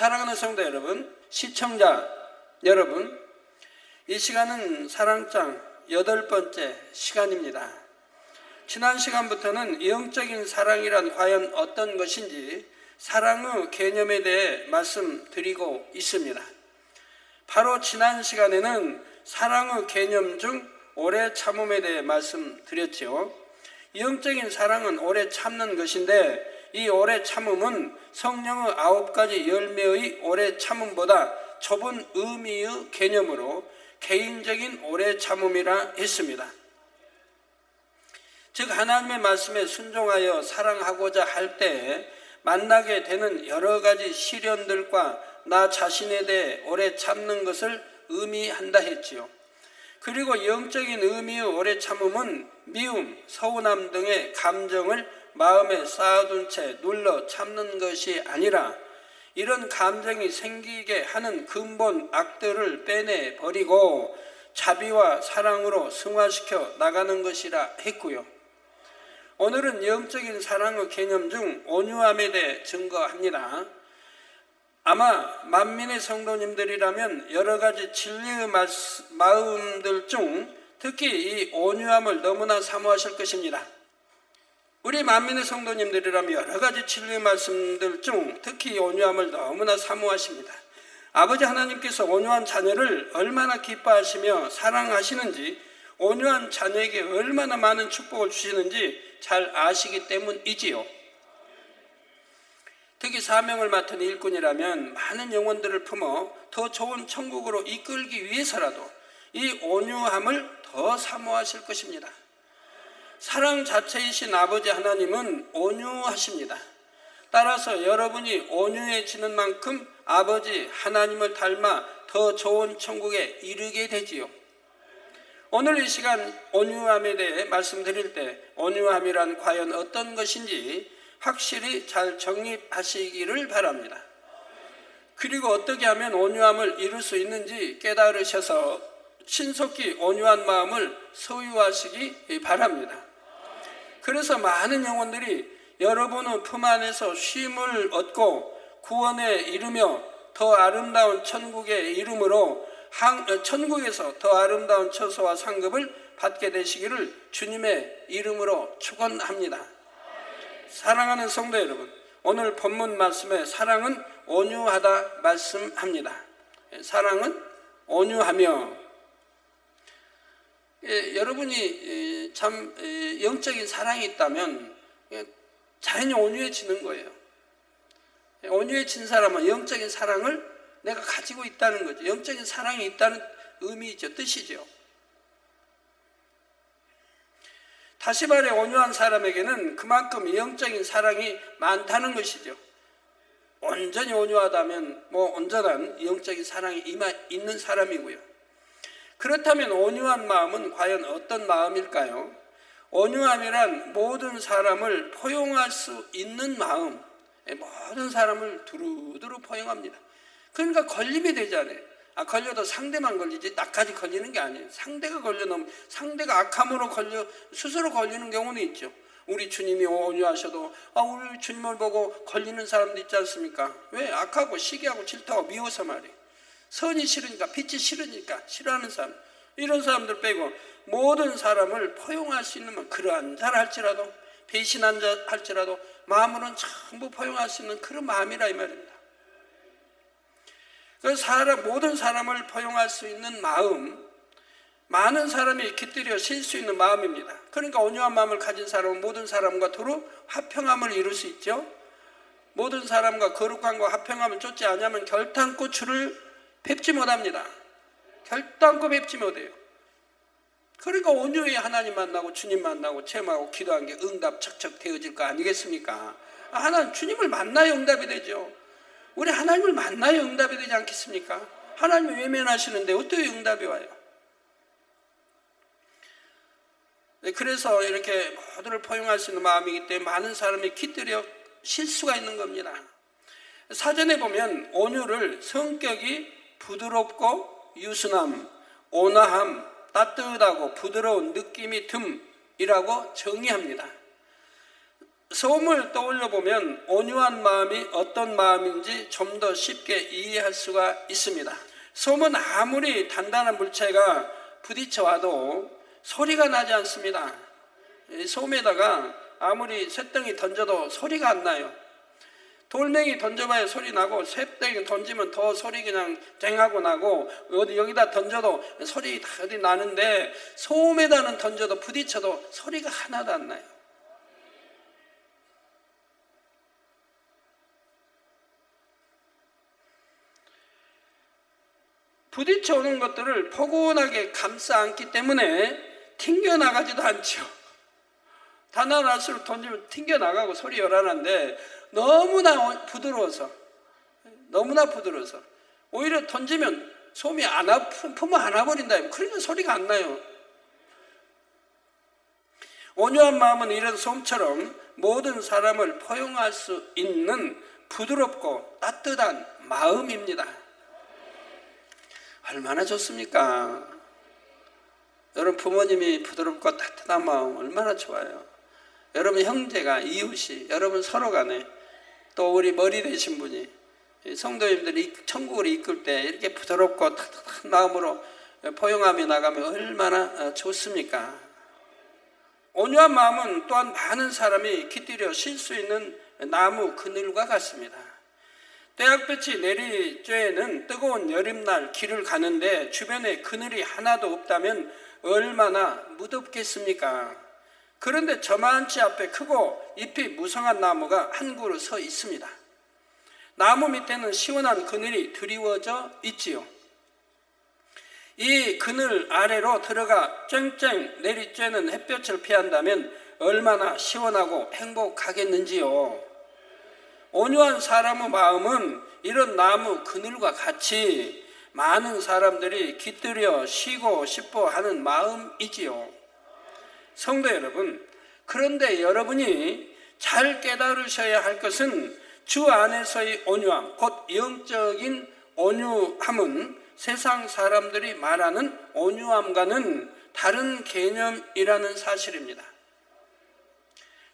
사랑하는 성도 여러분, 시청자 여러분, 이 시간은 사랑장 8번째 시간입니다. 지난 시간부터는 영적인 사랑이란 과연 어떤 것인지 사랑의 개념에 대해 말씀드리고 있습니다. 바로 지난 시간에는 사랑의 개념 중 오래 참음에 대해 말씀드렸죠. 영적인 사랑은 오래 참는 것인데 이 오래 참음은 성령의 9가지 열매의 오래 참음보다 좁은 의미의 개념으로 개인적인 오래 참음이라 했습니다. 즉 하나님의 말씀에 순종하여 사랑하고자 할 때 만나게 되는 여러 가지 시련들과 나 자신에 대해 오래 참는 것을 의미한다 했지요. 그리고 영적인 의미의 오래 참음은 미움, 서운함 등의 감정을 마음에 쌓아둔 채 눌러 참는 것이 아니라 이런 감정이 생기게 하는 근본 악들을 빼내버리고 자비와 사랑으로 승화시켜 나가는 것이라 했고요. 오늘은 영적인 사랑의 개념 중 온유함에 대해 증거합니다. 아마 만민의 성도님들이라면 여러 가지 진리의 마음들 중 특히 이 온유함을 너무나 사모하실 것입니다. 우리 만민의 성도님들이라면 여러 가지 진리의 말씀들 중 특히 온유함을 너무나 사모하십니다. 아버지 하나님께서 온유한 자녀를 얼마나 기뻐하시며 사랑하시는지, 온유한 자녀에게 얼마나 많은 축복을 주시는지 잘 아시기 때문이지요. 특히 사명을 맡은 일꾼이라면 많은 영혼들을 품어 더 좋은 천국으로 이끌기 위해서라도 이 온유함을 더 사모하실 것입니다. 사랑 자체이신 아버지 하나님은 온유하십니다. 따라서 여러분이 온유해지는 만큼 아버지 하나님을 닮아 더 좋은 천국에 이르게 되지요. 오늘 이 시간 온유함에 대해 말씀드릴 때 온유함이란 과연 어떤 것인지 확실히 잘 정립하시기를 바랍니다. 그리고 어떻게 하면 온유함을 이룰 수 있는지 깨달으셔서 신속히 온유한 마음을 소유하시기 바랍니다. 그래서 많은 영혼들이 여러분의 품 안에서 쉼을 얻고 구원에 이르며 더 아름다운 천국에 이름으로 천국에서 더 아름다운 처소와 상급을 받게 되시기를 주님의 이름으로 축원합니다. 사랑하는 성도 여러분, 오늘 본문 말씀에 사랑은 온유하다 말씀합니다. 사랑은 온유하며 여러분이 참 영적인 사랑이 있다면 자연히 온유해지는 거예요. 온유해진 사람은 영적인 사랑을 내가 가지고 있다는 거죠. 영적인 사랑이 있다는 의미죠, 뜻이죠. 다시 말해 온유한 사람에게는 그만큼 영적인 사랑이 많다는 것이죠. 온전히 온유하다면 온전한 영적인 사랑이 있는 사람이고요. 그렇다면 온유한 마음은 과연 어떤 마음일까요? 온유함이란 모든 사람을 포용할 수 있는 마음, 모든 사람을 두루두루 포용합니다. 그러니까 걸림이 되잖아요. 걸려도 상대만 걸리지 나까지 걸리는 게 아니에요. 상대가 걸려놓으면 상대가 악함으로 스스로 걸리는 경우는 있죠. 우리 주님이 온유하셔도 우리 주님을 보고 걸리는 사람도 있지 않습니까? 왜? 악하고 시기하고 질투하고 미워서 말이에요. 선이 싫으니까, 빛이 싫으니까 싫어하는 사람, 이런 사람들 빼고 모든 사람을 포용할 수 있는 그러한 자라 할지라도 배신한 자 할지라도 마음으로는 전부 포용할 수 있는 그런 마음이라 이 말입니다. 그래서 모든 사람을 포용할 수 있는 마음, 많은 사람이 깃들여 쉴 수 있는 마음입니다. 그러니까 온유한 마음을 가진 사람은 모든 사람과 두루 화평함을 이룰 수 있죠. 모든 사람과 거룩함과 화평함을 쫓지 않으면 결단코 주를 뵙지 못합니다. 결단코 뵙지 못해요. 그러니까 온유히 하나님 만나고 주님 만나고 체험하고 기도한 게 응답 척척 되어질 거 아니겠습니까? 하나님 주님을 만나야 응답이 되죠. 우리 하나님을 만나야 응답이 되지 않겠습니까? 하나님이 외면하시는데 어떻게 응답이 와요? 그래서 이렇게 모두를 포용할 수 있는 마음이기 때문에 많은 사람이 깃들여 쉴 수가 있는 겁니다. 사전에 보면 온유를 성격이 부드럽고 유순함, 온화함, 따뜻하고 부드러운 느낌이 듬이라고 정의합니다. 소음을 떠올려 보면 온유한 마음이 어떤 마음인지 좀 더 쉽게 이해할 수가 있습니다. 소음은 아무리 단단한 물체가 부딪혀 와도 소리가 나지 않습니다. 소음에다가 아무리 쇳덩이 던져도 소리가 안 나요. 돌멩이 던져봐야 소리 나고, 쇳덩이 던지면 더 소리 그냥 쨍하고 나고, 여기다 던져도 소리 다 어디 나는데, 소음에다는 던져도 부딪혀도 소리가 하나도 안 나요. 부딪혀 오는 것들을 포근하게 감싸 안기 때문에 튕겨나가지도 않죠. 단단할수록 던지면 튕겨나가고 소리 요란한데 너무나 부드러워서 오히려 던지면 소음이 품어 안아버린다. 그러니까 소리가 안 나요. 온유한 마음은 이런 소음처럼 모든 사람을 포용할 수 있는 부드럽고 따뜻한 마음입니다. 얼마나 좋습니까? 여러분 부모님이 부드럽고 따뜻한 마음 얼마나 좋아요. 여러분 형제가, 이웃이, 여러분 서로 간에, 또 우리 머리 되신 분이 성도님들이 천국으로 이끌 때 이렇게 부드럽고 따뜻한 마음으로 포용하며 나가면 얼마나 좋습니까? 온유한 마음은 또한 많은 사람이 깃들여 쉴 수 있는 나무 그늘과 같습니다. 떼약볕이 내리쬐는 뜨거운 여름날 길을 가는데 주변에 그늘이 하나도 없다면 얼마나 무덥겠습니까? 그런데 저만치 앞에 크고 잎이 무성한 나무가 한 그루 서 있습니다. 나무 밑에는 시원한 그늘이 드리워져 있지요. 이 그늘 아래로 들어가 쨍쨍 내리쬐는 햇볕을 피한다면 얼마나 시원하고 행복하겠는지요. 온유한 사람의 마음은 이런 나무 그늘과 같이 많은 사람들이 깃들여 쉬고 싶어 하는 마음이지요. 성도 여러분, 그런데 여러분이 잘 깨달으셔야 할 것은 주 안에서의 온유함, 곧 영적인 온유함은 세상 사람들이 말하는 온유함과는 다른 개념이라는 사실입니다.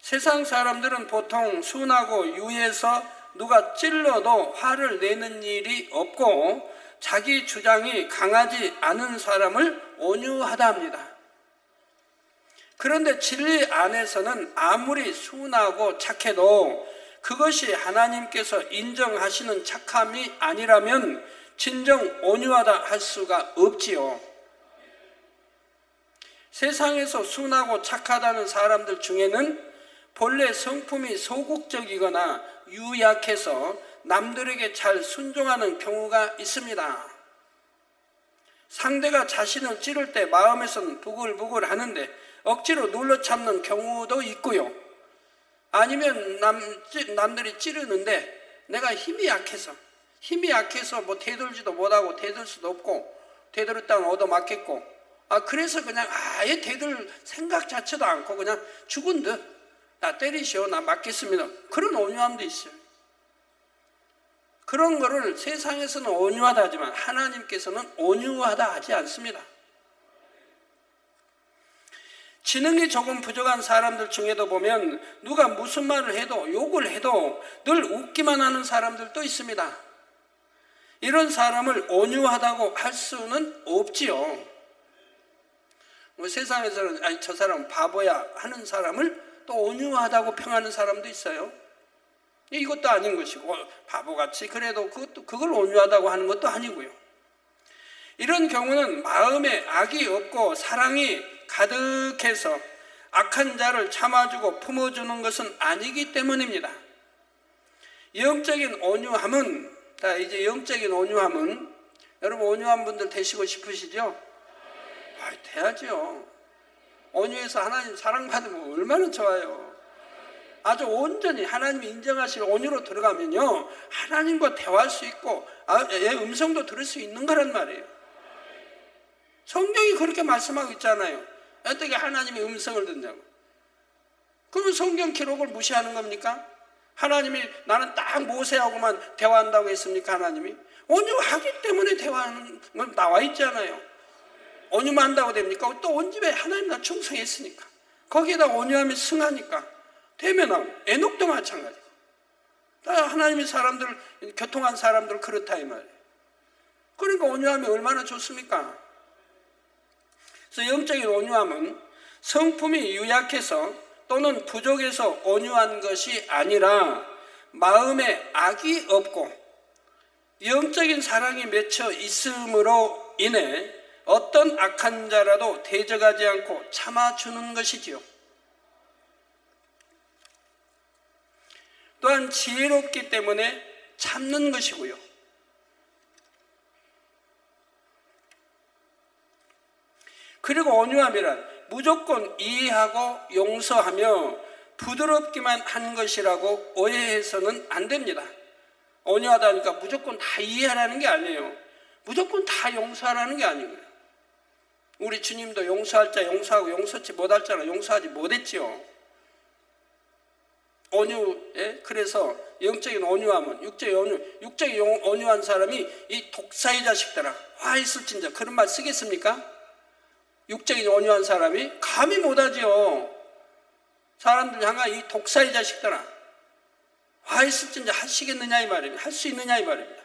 세상 사람들은 보통 순하고 유해서 누가 찔러도 화를 내는 일이 없고 자기 주장이 강하지 않은 사람을 온유하다 합니다. 그런데 진리 안에서는 아무리 순하고 착해도 그것이 하나님께서 인정하시는 착함이 아니라면 진정 온유하다 할 수가 없지요. 세상에서 순하고 착하다는 사람들 중에는 본래 성품이 소극적이거나 유약해서 남들에게 잘 순종하는 경우가 있습니다. 상대가 자신을 찌를 때 마음에선 부글부글 하는데 억지로 눌러 참는 경우도 있고요. 아니면 남들이 찌르는데 내가 힘이 약해서 뭐 대들지도 못하고 대들 수도 없고 대들었다면 얻어맞겠고 그래서 그냥 아예 대들 생각 자체도 않고 그냥 죽은 듯 나 때리시오, 나 맞겠습니다. 그런 온유함도 있어요. 그런 거를 세상에서는 온유하다 하지만 하나님께서는 온유하다 하지 않습니다. 지능이 조금 부족한 사람들 중에도 보면 누가 무슨 말을 해도 욕을 해도 늘 웃기만 하는 사람들도 있습니다. 이런 사람을 온유하다고 할 수는 없지요. 세상에서는 아니 저 사람은 바보야 하는 사람을 또 온유하다고 평하는 사람도 있어요. 이것도 아닌 것이고 바보같이 그래도 그걸 온유하다고 하는 것도 아니고요. 이런 경우는 마음에 악이 없고 사랑이 가득해서 악한 자를 참아주고 품어주는 것은 아니기 때문입니다. 영적인 온유함은 여러분 온유한 분들 되시고 싶으시죠? 돼야죠. 온유해서 하나님 사랑받으면 얼마나 좋아요. 아주 온전히 하나님이 인정하실 온유로 들어가면요 하나님과 대화할 수 있고 음성도 들을 수 있는 거란 말이에요. 성경이 그렇게 말씀하고 있잖아요. 어떻게 하나님의 음성을 듣냐고. 그러면 성경 기록을 무시하는 겁니까? 하나님이 나는 딱 모세하고만 대화한다고 했습니까? 하나님이 온유하기 때문에 대화하는 건 나와 있잖아요. 온유만 한다고 됩니까? 또 온 집에 하나님 나 충성했으니까 거기에다 온유함이 승하니까 대면하고, 에녹도 마찬가지고. 다 하나님의 사람들, 교통한 사람들 그렇다 이 말이에요. 그러니까 온유함이 얼마나 좋습니까? 그래서 영적인 온유함은 성품이 유약해서 또는 부족해서 온유한 것이 아니라 마음에 악이 없고 영적인 사랑이 맺혀 있음으로 인해 어떤 악한 자라도 대적하지 않고 참아주는 것이지요. 또한 지혜롭기 때문에 참는 것이고요. 그리고 온유함이란 무조건 이해하고 용서하며 부드럽기만 한 것이라고 오해해서는 안 됩니다. 온유하다니까 무조건 다 이해하라는 게 아니에요. 무조건 다 용서하라는 게 아니고요. 우리 주님도 용서할 자 용서하고 용서치 못할 자는 용서하지 못했지요. 온유에 그래서 영적인 온유함은 육적인 온유한 사람이 이 독사의 자식들아 화 있을진저 그런 말 쓰겠습니까? 육적인 온유한 사람이 감히 못하지요. 사람들 향한 이 독사의 자식들아 화 있을진저 하시겠느냐 이 말입니다. 할 수 있느냐 이 말입니다.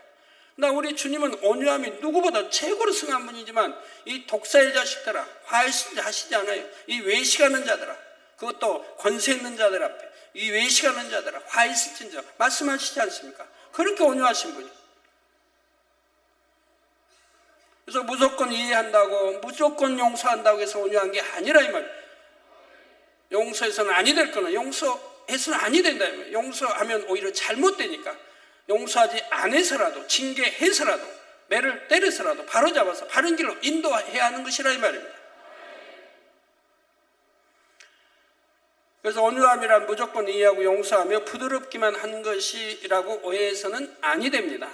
그러나 우리 주님은 온유함이 누구보다 최고로 승한 분이지만 이 독사의 자식들아 화 있을진저 하시지 않아요. 이 외식하는 자들아 그것도 권세 있는 자들 앞에 이 외식하는 자들아 화 있을진저 말씀하시지 않습니까? 그렇게 온유하신 분이. 그래서 무조건 이해한다고 무조건 용서한다고 해서 온유한 게 아니라 이 말이에요. 용서해서는 아니 될 거는 용서해서는 아니 된다 이 말이에요. 용서하면 오히려 잘못되니까 용서하지 않아서라도 징계해서라도 매를 때려서라도 바로잡아서 바른 길로 인도해야 하는 것이라 이 말입니다. 그래서 온유함이란 무조건 이해하고 용서하며 부드럽기만 한 것이라고 오해해서는 아니 됩니다.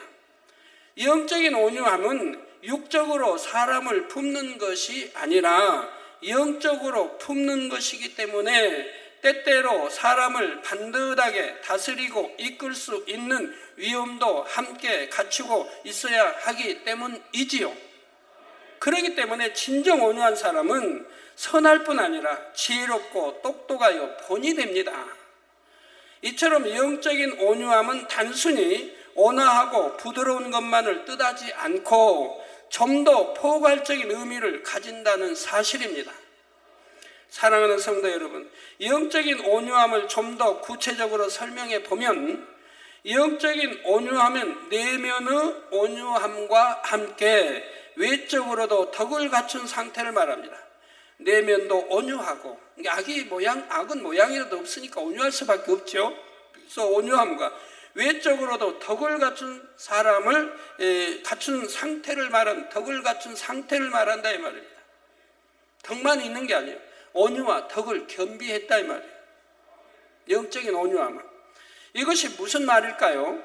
영적인 온유함은 육적으로 사람을 품는 것이 아니라 영적으로 품는 것이기 때문에 때때로 사람을 반듯하게 다스리고 이끌 수 있는 위엄도 함께 갖추고 있어야 하기 때문이지요. 그렇기 때문에 진정 온유한 사람은 선할 뿐 아니라 지혜롭고 똑똑하여 본이 됩니다. 이처럼 영적인 온유함은 단순히 온화하고 부드러운 것만을 뜻하지 않고 좀 더 포괄적인 의미를 가진다는 사실입니다. 사랑하는 성도 여러분, 영적인 온유함을 좀 더 구체적으로 설명해 보면 영적인 온유함은 내면의 온유함과 함께 외적으로도 덕을 갖춘 상태를 말합니다. 내면도 온유하고 악은 모양이라도 없으니까 온유할 수밖에 없죠. 그래서 온유함과 외적으로도 덕을 갖춘 사람을 갖춘 상태를 말한 덕을 갖춘 상태를 말한다 이 말입니다. 덕만 있는 게 아니에요. 온유와 덕을 겸비했다 이 말이에요. 영적인 온유함은 이것이 무슨 말일까요?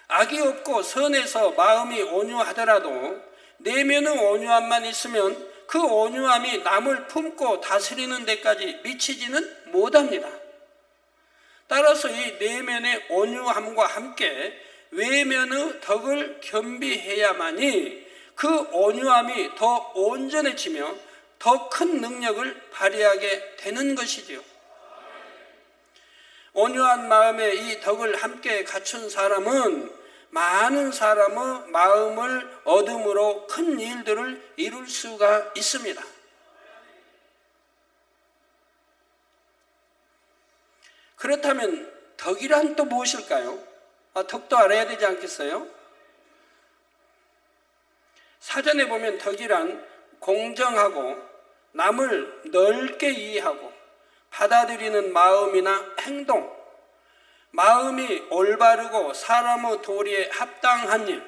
악이 없고 선해서 마음이 온유하더라도 내면의 온유함만 있으면 그 온유함이 남을 품고 다스리는 데까지 미치지는 못합니다. 따라서 이 내면의 온유함과 함께 외면의 덕을 겸비해야만이 그 온유함이 더 온전해지며 더 큰 능력을 발휘하게 되는 것이지요. 온유한 마음에 이 덕을 함께 갖춘 사람은 많은 사람의 마음을 얻음으로 큰 일들을 이룰 수가 있습니다. 그렇다면 덕이란 또 무엇일까요? 덕도 알아야 되지 않겠어요? 사전에 보면 덕이란 공정하고 남을 넓게 이해하고 받아들이는 마음이나 행동, 마음이 올바르고 사람의 도리에 합당한 일,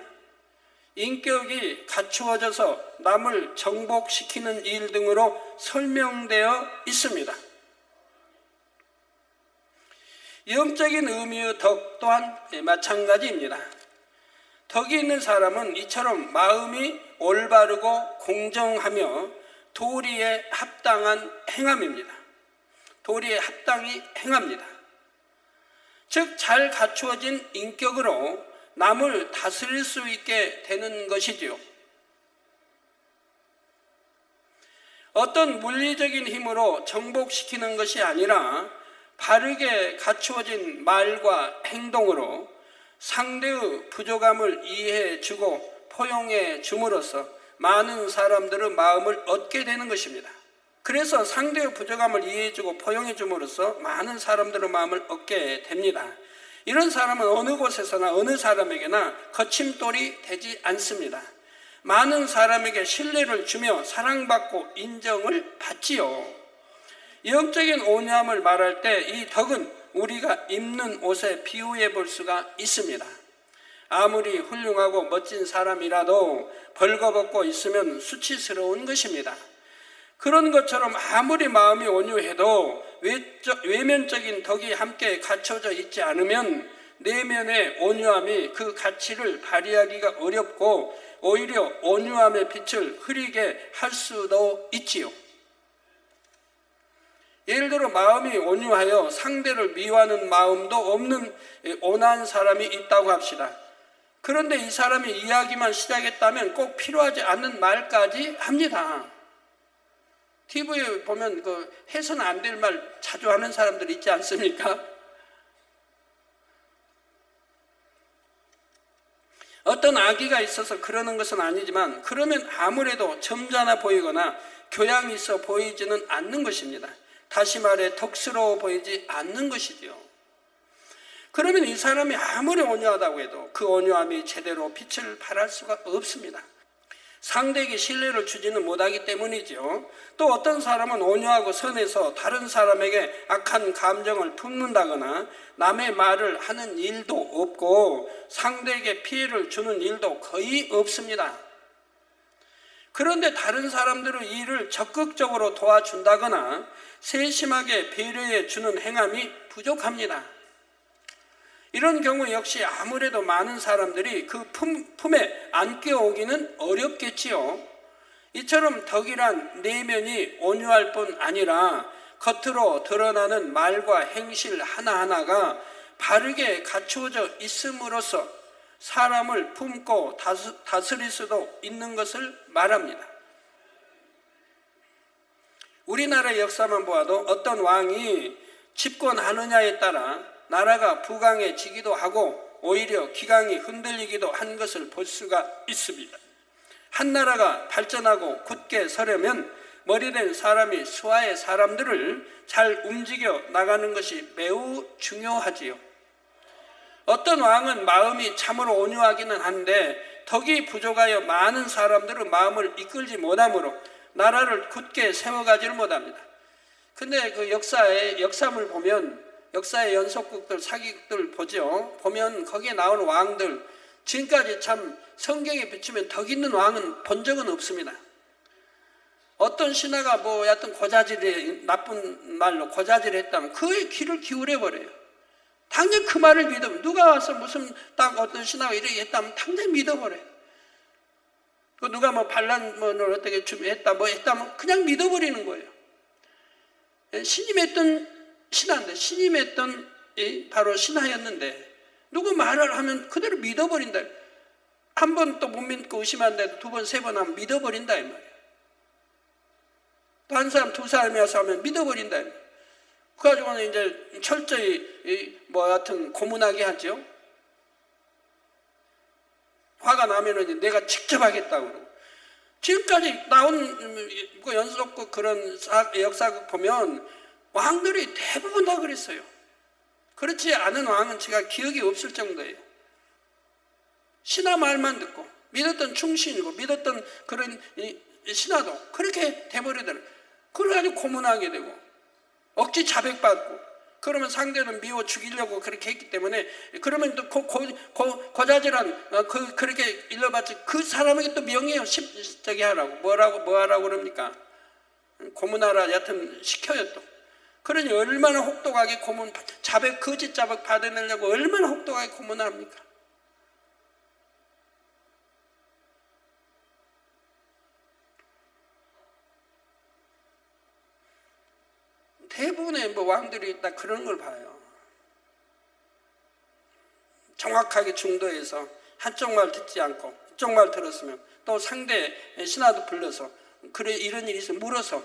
인격이 갖추어져서 남을 정복시키는 일 등으로 설명되어 있습니다. 영적인 의미의 덕 또한 마찬가지입니다. 덕이 있는 사람은 이처럼 마음이 올바르고 공정하며 도리에 합당한 행함입니다. 도리에 합당히 행합니다. 즉 잘 갖추어진 인격으로 남을 다스릴 수 있게 되는 것이지요. 어떤 물리적인 힘으로 정복시키는 것이 아니라 바르게 갖추어진 말과 행동으로 상대의 부족함을 이해해 주고 포용해 줌으로써 많은 사람들의 마음을 얻게 되는 것입니다. 그래서 상대의 부족함을 이해해 주고 포용해 줌으로써 많은 사람들의 마음을 얻게 됩니다. 이런 사람은 어느 곳에서나 어느 사람에게나 거침돌이 되지 않습니다. 많은 사람에게 신뢰를 주며 사랑받고 인정을 받지요. 영적인 온유함을 말할 때 이 덕은 우리가 입는 옷에 비유해 볼 수가 있습니다. 아무리 훌륭하고 멋진 사람이라도 벌거벗고 있으면 수치스러운 것입니다. 그런 것처럼 아무리 마음이 온유해도 외면적인 덕이 함께 갖춰져 있지 않으면 내면의 온유함이 그 가치를 발휘하기가 어렵고 오히려 온유함의 빛을 흐리게 할 수도 있지요. 예를 들어 마음이 온유하여 상대를 미워하는 마음도 없는 온화한 사람이 있다고 합시다. 그런데 이 사람이 이야기만 시작했다면 꼭 필요하지 않는 말까지 합니다. TV에 보면 해서는 안 될 말 자주 하는 사람들 있지 않습니까? 어떤 악의가 있어서 그러는 것은 아니지만 그러면 아무래도 점잖아 보이거나 교양이 있어 보이지는 않는 것입니다. 다시 말해 덕스러워 보이지 않는 것이지요. 그러면 이 사람이 아무리 온유하다고 해도 그 온유함이 제대로 빛을 발할 수가 없습니다. 상대에게 신뢰를 주지는 못하기 때문이죠. 또 어떤 사람은 온유하고 선해서 다른 사람에게 악한 감정을 품는다거나 남의 말을 하는 일도 없고 상대에게 피해를 주는 일도 거의 없습니다. 그런데 다른 사람들의 일을 적극적으로 도와준다거나 세심하게 배려해 주는 행함이 부족합니다. 이런 경우 역시 아무래도 많은 사람들이 그 품에 안겨오기는 어렵겠지요. 이처럼 덕이란 내면이 온유할 뿐 아니라 겉으로 드러나는 말과 행실 하나하나가 바르게 갖추어져 있음으로써 사람을 품고 다스릴 수도 있는 것을 말합니다. 우리나라의 역사만 보아도 어떤 왕이 집권하느냐에 따라 나라가 부강해지기도 하고 오히려 기강이 흔들리기도 한 것을 볼 수가 있습니다. 한 나라가 발전하고 굳게 서려면 머리된 사람이 수하의 사람들을 잘 움직여 나가는 것이 매우 중요하지요. 어떤 왕은 마음이 참으로 온유하기는 한데 덕이 부족하여 많은 사람들의 마음을 이끌지 못하므로 나라를 굳게 세워가지를 못합니다. 근데 그 역사물 보면 역사의 연속극들, 사기극들 보죠. 보면 거기에 나오는 왕들 지금까지 참 성경에 비추면 덕 있는 왕은 본 적은 없습니다. 어떤 신하가 여하튼 고자질에 나쁜 말로 고자질했다면 그의 귀를 기울여 버려요. 당장 그 말을 믿으면 누가 와서 무슨 딱 어떤 신하가 이렇게 했다면 당장 믿어버려요. 누가 반란을 어떻게 했다면 그냥 믿어버리는 거예요. 신임했던 신하인데 신임했던 바로 신하였는데 누구 말을 하면 그대로 믿어버린다. 한 번 또 못 믿고 의심한다해도 두 번, 세 번 하면 믿어버린다 이 말이에요. 또 한 사람, 두 사람이 와서 하면 믿어버린다 이 말이에요. 그래가지고는 이제 철저히 하여튼 고문하게 하죠. 화가 나면은 내가 직접 하겠다고 그러고. 지금까지 나온 연속극 그런 역사극 보면 왕들이 대부분 다 그랬어요. 그렇지 않은 왕은 제가 기억이 없을 정도예요. 신하 말만 듣고 믿었던 충신이고 믿었던 그런 신하도 그렇게 돼버리더라고요. 그래가지고 고문하게 되고 억지 자백받고 그러면 상대는 미워 죽이려고 그렇게 했기 때문에 그러면 또 고자질한 그렇게 일러봤지 그 사람에게 또 명예요. 저기 하라고 뭐 하라고 그럽니까? 고문하라 여튼 시켜요 또. 그러니 얼마나 혹독하게 거짓 자백 받아내려고 얼마나 혹독하게 고문합니까? 대부분의 왕들이 다 그런 걸 봐요. 정확하게 중도해서 한쪽 말 듣지 않고 이쪽 말 들었으면 또 상대 신하도 불러서 그래 이런 일이 있으면 물어서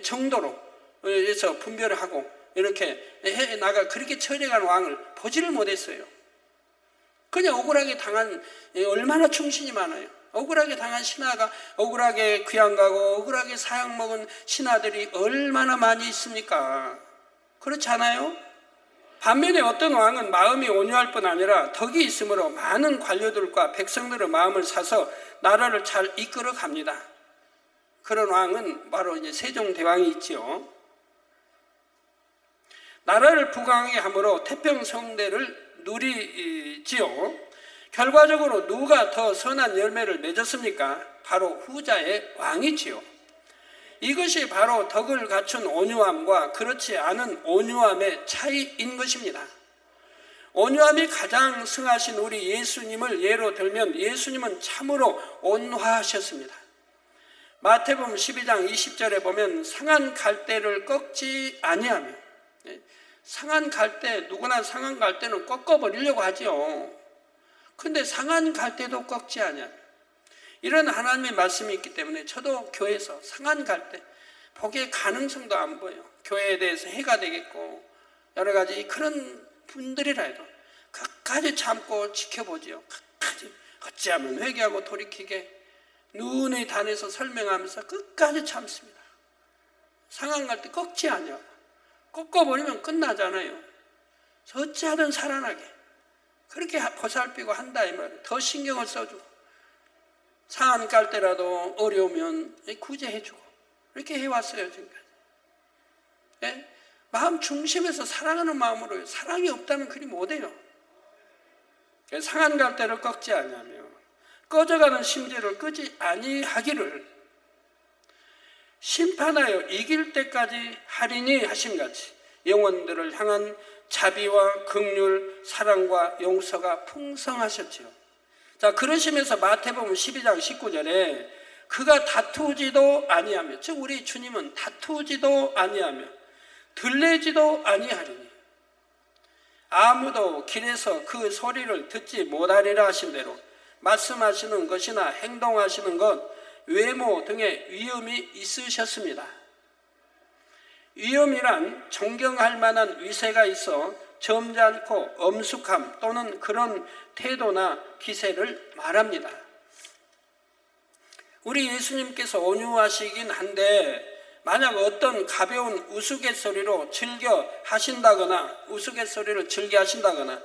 정도로 해서 분별을 하고 이렇게 해 나가 그렇게 처리한 왕을 보지를 못했어요. 그냥 억울하게 당한, 얼마나 충신이 많아요. 억울하게 당한 신하가, 억울하게 귀양 가고 억울하게 사형 먹은 신하들이 얼마나 많이 있습니까? 그렇지 않아요? 반면에 어떤 왕은 마음이 온유할 뿐 아니라 덕이 있으므로 많은 관료들과 백성들의 마음을 사서 나라를 잘 이끌어 갑니다. 그런 왕은 바로 이제 세종대왕이 있지요. 나라를 부강하게 함으로 태평성대를 누리지요. 결과적으로 누가 더 선한 열매를 맺었습니까? 바로 후자의 왕이지요. 이것이 바로 덕을 갖춘 온유함과 그렇지 않은 온유함의 차이인 것입니다. 온유함이 가장 승하신 우리 예수님을 예로 들면 예수님은 참으로 온화하셨습니다. 마태복음 12장 20절에 보면 상한 갈대를 꺾지 아니하며, 상한 갈대, 누구나 상한 갈대는 꺾어버리려고 하죠. 근데 상한 갈대도 꺾지 아니하며, 이런 하나님의 말씀이 있기 때문에 저도 교회에서 상한 갈대, 복의 가능성도 안 보여. 교회에 대해서 해가 되겠고 여러 가지 그런 분들이라 해도 끝까지 참고 지켜보지요. 끝까지 어찌하면 회개하고 돌이키게 눈이 단해서 설명하면서 끝까지 참습니다. 상한 갈대 꺾지 않아요. 꺾어버리면 끝나잖아요. 어찌하든 살아나게 그렇게 보살피고 한다 이 말이에요. 더 신경을 써주고 상한 갈대라도 어려우면 구제해주고 이렇게 해왔어요 지금까지. 예? 마음 중심에서 사랑하는 마음으로 사랑이 없다면 그리 못해요. 상한 갈대를 꺾지 아니하며 꺼져가는 심지를 끄지 아니하기를 심판하여 이길 때까지 하리니 하심같이 영혼들을 향한 자비와 긍휼, 사랑과 용서가 풍성하셨지요. 자, 그러시면서 마태복음 12장 19절에 그가 다투지도 아니하며, 즉 우리 주님은 다투지도 아니하며 들레지도 아니하리니 아무도 길에서 그 소리를 듣지 못하리라 하신 대로 말씀하시는 것이나 행동하시는 것, 외모 등의 위엄이 있으셨습니다. 위엄이란 존경할 만한 위세가 있어 점잖고 엄숙함 또는 그런 태도나 기세를 말합니다. 우리 예수님께서 온유하시긴 한데 만약 어떤 가벼운 우스갯소리로 즐겨 하신다거나 우스갯소리를 즐겨 하신다거나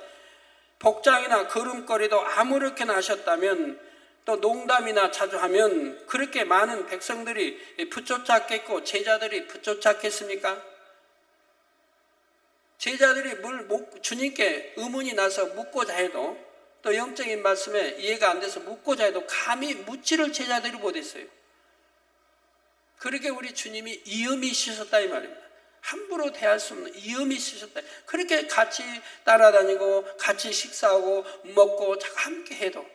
복장이나 걸음걸이도 아무렇게나 하셨다면 또 농담이나 자주 하면 그렇게 많은 백성들이 붙쫓았겠고 제자들이 붙쫓았겠습니까? 제자들이 주님께 의문이 나서 묻고자 해도 또 영적인 말씀에 이해가 안 돼서 묻고자 해도 감히 묻지를 제자들이 못했어요. 그렇게 우리 주님이 이음이 있으셨다 이 말입니다. 함부로 대할 수 없는 이음이 있으셨다. 그렇게 같이 따라다니고 같이 식사하고 먹고 함께 해도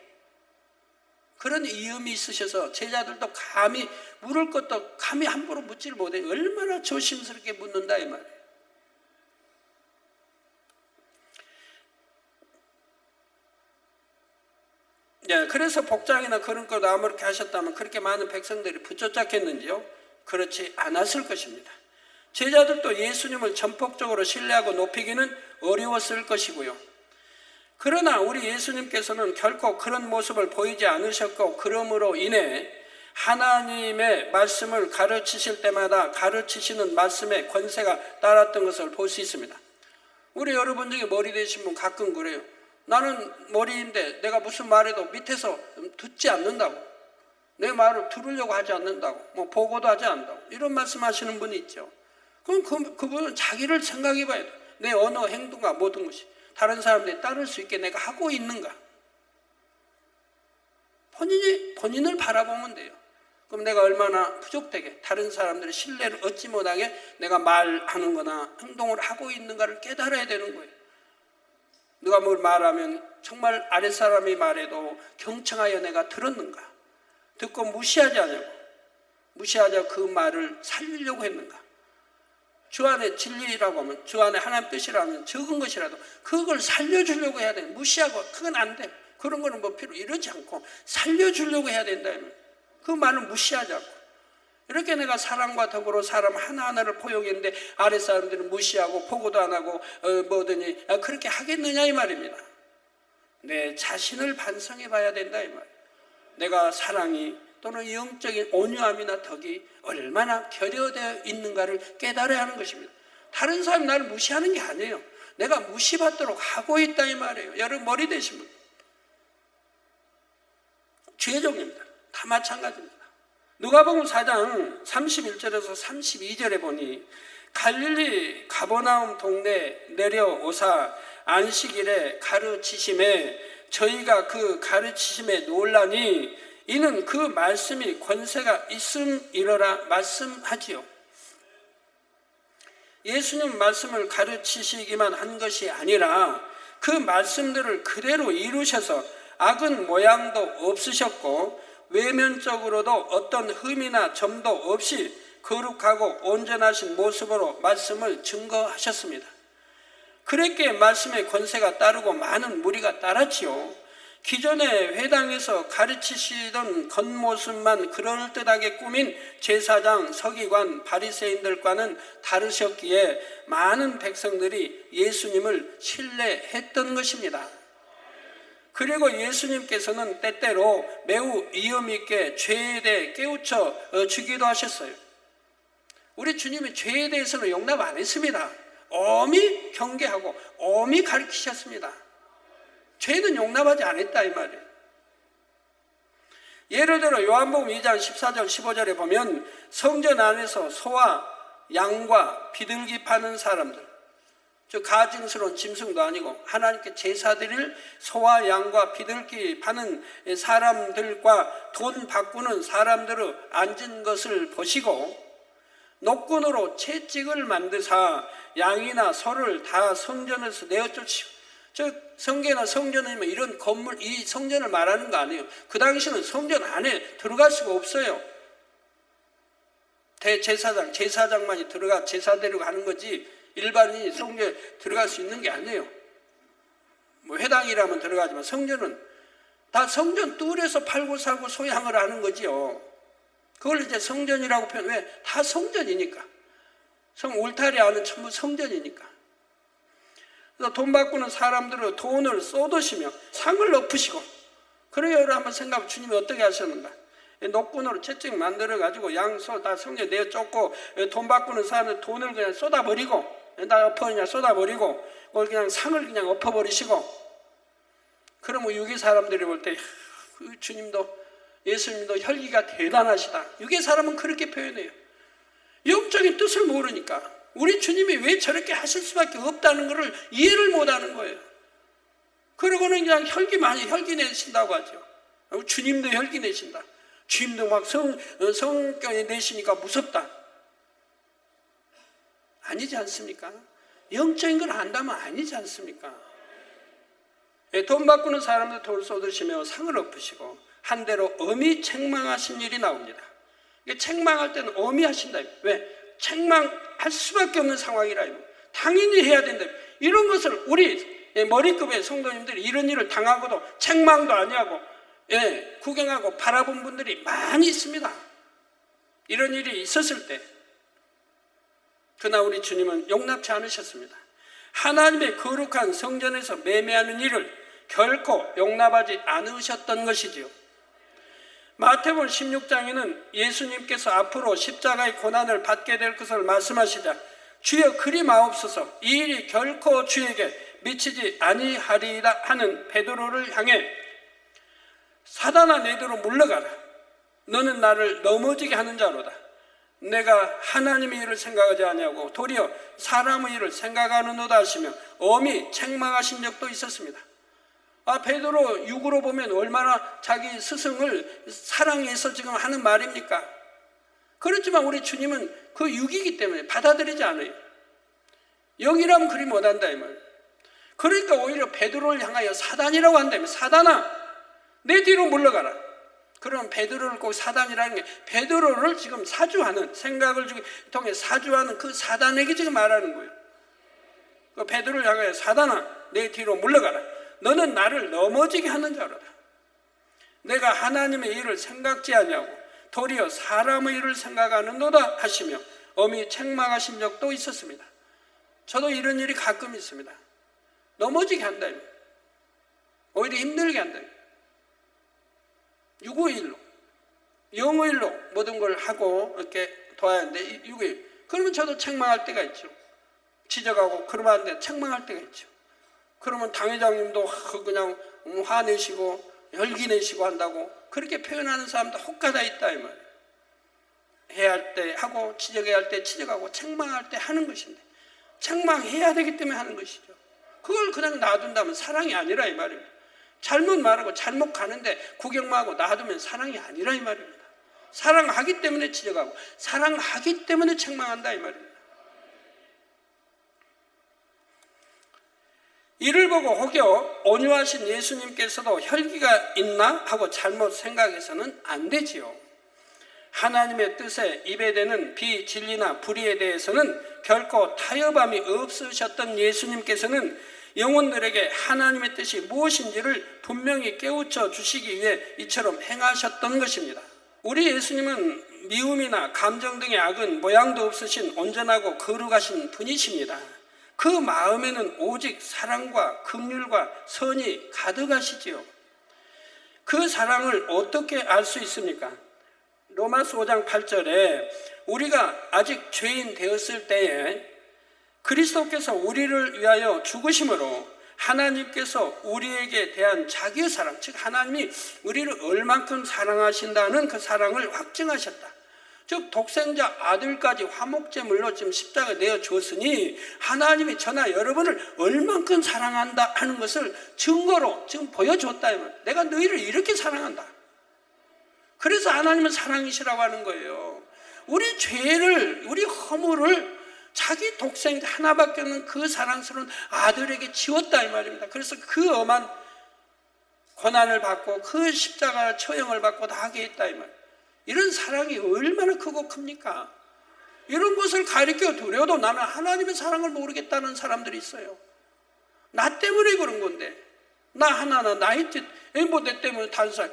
그런 이음이 있으셔서 제자들도 감히 물을 것도 감히 함부로 묻지를 못해요. 얼마나 조심스럽게 묻는다 이 말이에요. 네, 그래서 복장이나 그런 것 아무렇게 하셨다면 그렇게 많은 백성들이 붙여잡겠는지요? 그렇지 않았을 것입니다. 제자들도 예수님을 전폭적으로 신뢰하고 높이기는 어려웠을 것이고요. 그러나 우리 예수님께서는 결코 그런 모습을 보이지 않으셨고 그러므로 인해 하나님의 말씀을 가르치실 때마다 가르치시는 말씀의 권세가 따랐던 것을 볼 수 있습니다. 우리 여러분 중에 머리 되신 분 가끔 그래요. 나는 머리인데 내가 무슨 말해도 밑에서 듣지 않는다고, 내 말을 들으려고 하지 않는다고, 보고도 하지 않는다고 이런 말씀하시는 분이 있죠. 그럼 그분은 자기를 생각해 봐야 돼. 내 언어, 행동과 모든 것이 다른 사람들이 따를 수 있게 내가 하고 있는가? 본인을 바라보면 돼요. 그럼 내가 얼마나 부족되게 다른 사람들의 신뢰를 얻지 못하게 내가 말하는 거나 행동을 하고 있는가를 깨달아야 되는 거예요. 누가 뭘 말하면 정말 아랫사람이 말해도 경청하여 내가 들었는가? 듣고 무시하지 그 말을 살리려고 했는가? 주 안에 진리라고 하면, 주 안에 하나님 뜻이라면 적은 것이라도 그걸 살려주려고 해야 돼. 무시하고 그건 안 돼. 그런 거는 필요 이러지 않고 살려주려고 해야 된다. 그 말을 무시하지 않고 이렇게 내가 사랑과 덕으로 사람 하나하나를 포용했는데 아랫사람들은 무시하고 보고도 안 하고 뭐더니 그렇게 하겠느냐 이 말입니다. 내 자신을 반성해 봐야 된다 이 말이에요. 내가 사랑이 또는 영적인 온유함이나 덕이 얼마나 결여되어 있는가를 깨달아야 하는 것입니다. 다른 사람이 나를 무시하는 게 아니에요. 내가 무시받도록 하고 있다 이 말이에요. 여러분 머리 되신 분 죄종입니다. 다 마찬가지입니다. 누가복음 4장 31절에서 32절에 보니 갈릴리 가버나움 동네 내려오사 안식일에 가르치심에 저희가 그 가르치심에 놀라니 이는 그 말씀이 권세가 있음이러라 말씀하지요. 예수님 말씀을 가르치시기만 한 것이 아니라 그 말씀들을 그대로 이루셔서 악은 모양도 없으셨고 외면적으로도 어떤 흠이나 점도 없이 거룩하고 온전하신 모습으로 말씀을 증거하셨습니다. 그랬기에 말씀의 권세가 따르고 많은 무리가 따랐지요. 기존의 회당에서 가르치시던 겉모습만 그럴듯하게 꾸민 제사장, 서기관, 바리새인들과는 다르셨기에 많은 백성들이 예수님을 신뢰했던 것입니다. 그리고 예수님께서는 때때로 매우 위험 있게 죄에 대해 깨우쳐 주기도 하셨어요. 우리 주님이 죄에 대해서는 용납 안 했습니다. 엄히 경계하고 엄히 가르치셨습니다. 죄는 용납하지 않았다 이 말이에요. 예를 들어 요한복음 2장 14절 15절에 보면 성전 안에서 소와 양과 비둘기 파는 사람들, 저 가증스러운 짐승도 아니고 하나님께 제사 드릴 소와 양과 비둘기 파는 사람들과 돈 바꾸는 사람들을 앉은 것을 보시고 노끈으로 채찍을 만드사 양이나 소를 다 성전에서 내어쫓으시고, 저 성계나 성전이면 이런 건물, 이 성전을 말하는 거 아니에요. 그 당시는 성전 안에 들어갈 수가 없어요. 대제사장, 제사장만이 들어가 제사 드리고 하는 거지 일반인이 성전에 들어갈 수 있는 게 아니에요. 뭐 회당이라면 들어가지만 성전은 다 성전 뚫에서 팔고 사고 소양을 하는 거지요. 그걸 이제 성전이라고 표현해. 왜? 다 성전이니까. 울타리 안은 전부 성전이니까. 그래서 돈 바꾸는 사람들은 돈을 쏟으시며 상을 엎으시고, 그래요. 한번 생각해 주님이 어떻게 하셨는가. 노끈으로 채찍 만들어가지고 양소 다 성전 내어 쫓고 돈 바꾸는 사람들 돈을 그냥 쏟아버리고, 다 엎어 그냥 쏟아버리고, 그걸 그냥 상을 그냥 엎어버리시고, 그러면 유기 사람들이 볼 때 주님도 예수님도 혈기가 대단하시다. 유괴 사람은 그렇게 표현해요. 영적인 뜻을 모르니까 우리 주님이 왜 저렇게 하실 수밖에 없다는 것을 이해를 못하는 거예요. 그러고는 그냥 혈기 많이 혈기 내신다고 하죠. 주님도 혈기 내신다. 주님도 막 성경에 내시니까 무섭다. 아니지 않습니까? 영적인 걸 안다면 아니지 않습니까? 돈 바꾸는 사람들 돌 쏟으시며 상을 엎으시고 한 대로 엄히 책망하신 일이 나옵니다. 책망할 때는 엄히 하신다. 왜? 책망할 수밖에 없는 상황이라. 당연히 해야 된다. 이런 것을 우리 머리급의 성도님들이 이런 일을 당하고도 책망도 아니하고 구경하고 바라본 분들이 많이 있습니다. 이런 일이 있었을 때 그러나 우리 주님은 용납치 않으셨습니다. 하나님의 거룩한 성전에서 매매하는 일을 결코 용납하지 않으셨던 것이지요. 마태복음 16장에는 예수님께서 앞으로 십자가의 고난을 받게 될 것을 말씀하시자 주여 그리 마옵소서, 이 일이 결코 주에게 미치지 아니하리이다 하는 베드로를 향해 사단아 내게로 물러가라. 너는 나를 넘어지게 하는 자로다. 내가 하나님의 일을 생각하지 아니하고 도리어 사람의 일을 생각하는도다 하시며 엄히 책망하신 적도 있었습니다. 베드로 육으로 보면 얼마나 자기 스승을 사랑해서 지금 하는 말입니까? 그렇지만 우리 주님은 그 육이기 때문에 받아들이지 않아요. 영이라면 그리 못한다 이 말. 그러니까 오히려 베드로를 향하여 사단이라고 한다면, 사단아 내 뒤로 물러가라. 그럼 베드로를 꼭 사단이라는 게 베드로를 지금 사주하는, 생각을 통해 사주하는 그 사단에게 지금 말하는 거예요. 그 베드로를 향하여 사단아 내 뒤로 물러가라. 너는 나를 넘어지게 하는 자로다. 내가 하나님의 일을 생각지 아니하고 도리어 사람의 일을 생각하는도다 하시며 엄히 책망하신 적도 있었습니다. 저도 이런 일이 가끔 있습니다. 넘어지게 한다. 오히려 힘들게 한다. 육오일로, 영오일로 모든 걸 하고 이렇게 도와야 하는데 육오일. 그러면 저도 책망할 때가 있죠. 지적하고 그러면 안 돼. 책망할 때가 있죠. 그러면 당회장님도 그냥 화내시고 열기 내시고 한다고 그렇게 표현하는 사람도 혹가다 있다 이 말이에요. 해야 할 때 하고 지적해야 할 때 지적하고 책망할 때 하는 것인데 책망해야 되기 때문에 하는 것이죠. 그걸 그냥 놔둔다면 사랑이 아니라 이 말입니다. 잘못 말하고 잘못 가는데 구경만 하고 놔두면 사랑이 아니라 이 말입니다. 사랑하기 때문에 지적하고 사랑하기 때문에 책망한다 이 말입니다. 이를 보고 혹여 온유하신 예수님께서도 혈기가 있나 하고 잘못 생각해서는 안 되지요. 하나님의 뜻에 입에 대는 비진리나 불의에 대해서는 결코 타협함이 없으셨던 예수님께서는 영혼들에게 하나님의 뜻이 무엇인지를 분명히 깨우쳐 주시기 위해 이처럼 행하셨던 것입니다. 우리 예수님은 미움이나 감정 등의 악은 모양도 없으신 온전하고 거룩하신 분이십니다. 그 마음에는 오직 사랑과 긍휼과 선이 가득하시지요. 그 사랑을 어떻게 알 수 있습니까? 로마서 5장 8절에 우리가 아직 죄인 되었을 때에 그리스도께서 우리를 위하여 죽으심으로 하나님께서 우리에게 대한 자기의 사랑, 즉 하나님이 우리를 얼만큼 사랑하신다는 그 사랑을 확증하셨다. 즉 독생자 아들까지 화목제물로 지금 십자가에 내어주었으니 하나님이 저나 여러분을 얼만큼 사랑한다 하는 것을 증거로 지금 보여줬다. 내가 너희를 이렇게 사랑한다. 그래서 하나님은 사랑이시라고 하는 거예요. 우리 죄를, 우리 허물을 자기 독생자 하나밖에 없는 그 사랑스러운 아들에게 지웠다 이 말입니다. 그래서 그 엄한 고난을 받고 그 십자가 처형을 받고 다 하게 했다 이 말. 이런 사랑이 얼마나 크고 큽니까? 이런 것을 가리켜 두려도 나는 하나님의 사랑을 모르겠다는 사람들이 있어요. 나 때문에 그런 건데, 나 하나나 나의 내 때문에 다른 사람,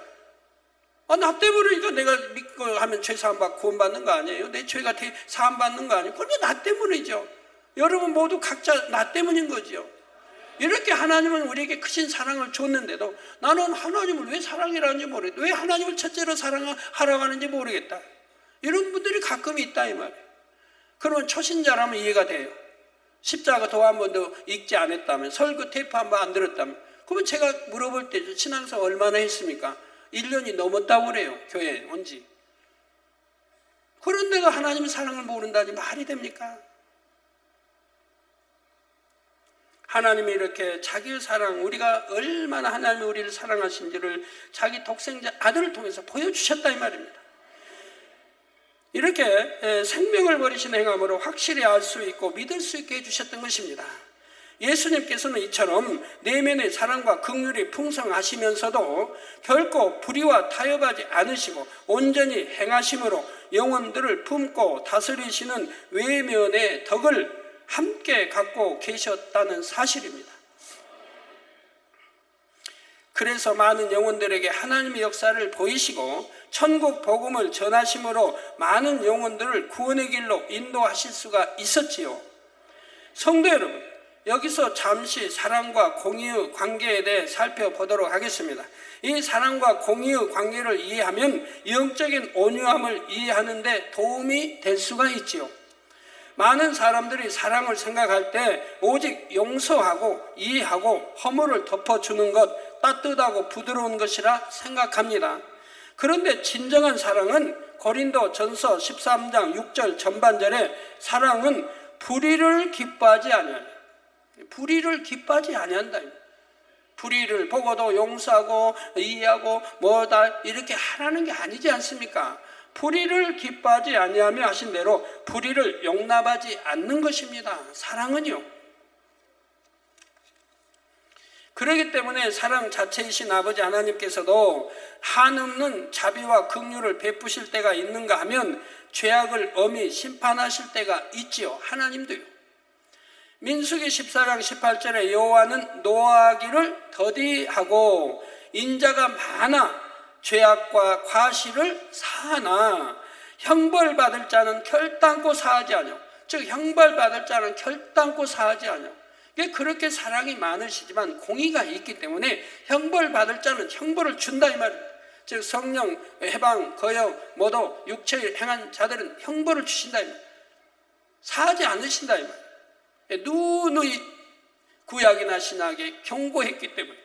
나 때문에 이거 내가 믿고 하면 죄 사함 받고 구원받는 거 아니에요? 내 죄가 사함 받는 거 아니에요? 그게 나 때문이죠. 여러분 모두 각자 나 때문인 거죠. 이렇게 하나님은 우리에게 크신 사랑을 줬는데도 나는 하나님을 왜 사랑이라는지 모르겠다. 왜 하나님을 첫째로 사랑하라고 하는지 모르겠다. 이런 분들이 가끔 있다 이 말이에요. 그러면 초신자라면 이해가 돼요. 십자가 도 한 번도 읽지 않았다면, 설교 테이프 한 번 안 들었다면, 그러면 제가 물어볼 때 신앙생활 얼마나 했습니까? 1년이 넘었다고 그래요. 교회에 온 지. 그런데도 하나님의 사랑을 모른다니 말이 됩니까? 하나님이 이렇게 자기의 사랑, 우리가 얼마나 하나님이 우리를 사랑하신지를 자기 독생자 아들을 통해서 보여주셨다 이 말입니다. 이렇게 생명을 버리신 행함으로 확실히 알 수 있고 믿을 수 있게 해주셨던 것입니다. 예수님께서는 이처럼 내면의 사랑과 긍휼이 풍성하시면서도 결코 불의와 타협하지 않으시고 온전히 행하심으로 영혼들을 품고 다스리시는 외면의 덕을 함께 갖고 계셨다는 사실입니다. 그래서 많은 영혼들에게 하나님의 역사를 보이시고 천국 복음을 전하심으로 많은 영혼들을 구원의 길로 인도하실 수가 있었지요. 성도 여러분, 여기서 잠시 사랑과 공의의 관계에 대해 살펴보도록 하겠습니다. 이 사랑과 공의의 관계를 이해하면 영적인 온유함을 이해하는 데 도움이 될 수가 있지요. 많은 사람들이 사랑을 생각할 때 오직 용서하고 이해하고 허물을 덮어주는 것, 따뜻하고 부드러운 것이라 생각합니다. 그런데 진정한 사랑은 고린도 전서 13장 6절 전반절에 사랑은 불의를 기뻐하지 아니하냐. 불의를 기뻐하지 아니한다. 불의를 보고도 용서하고 이해하고 뭐다 이렇게 하라는 게 아니지 않습니까? 불의를 기뻐하지 아니하며 하신 대로 불의를 용납하지 않는 것입니다. 사랑은요. 그렇기 때문에 사랑 자체이신 아버지 하나님께서도 한없는 자비와 긍휼을 베푸실 때가 있는가 하면 죄악을 엄히 심판하실 때가 있지요. 하나님도요. 민수기 14장 18절에 여호와는 노하기를 더디하고 인자가 많아 죄악과 과실을 사하나 형벌받을 자는 결단코 사하지 아니하고, 즉 형벌받을 자는 결단코 사하지 아니하고, 이게 그렇게 사랑이 많으시지만 공의가 있기 때문에 형벌받을 자는 형벌을 준다 이 말입니다. 즉 성령, 해방, 거역, 모도, 육체에 행한 자들은 형벌을 주신다 이 말입니다. 사하지 않으신다 이 말입니다. 누누이 구약이나 신약에 경고했기 때문에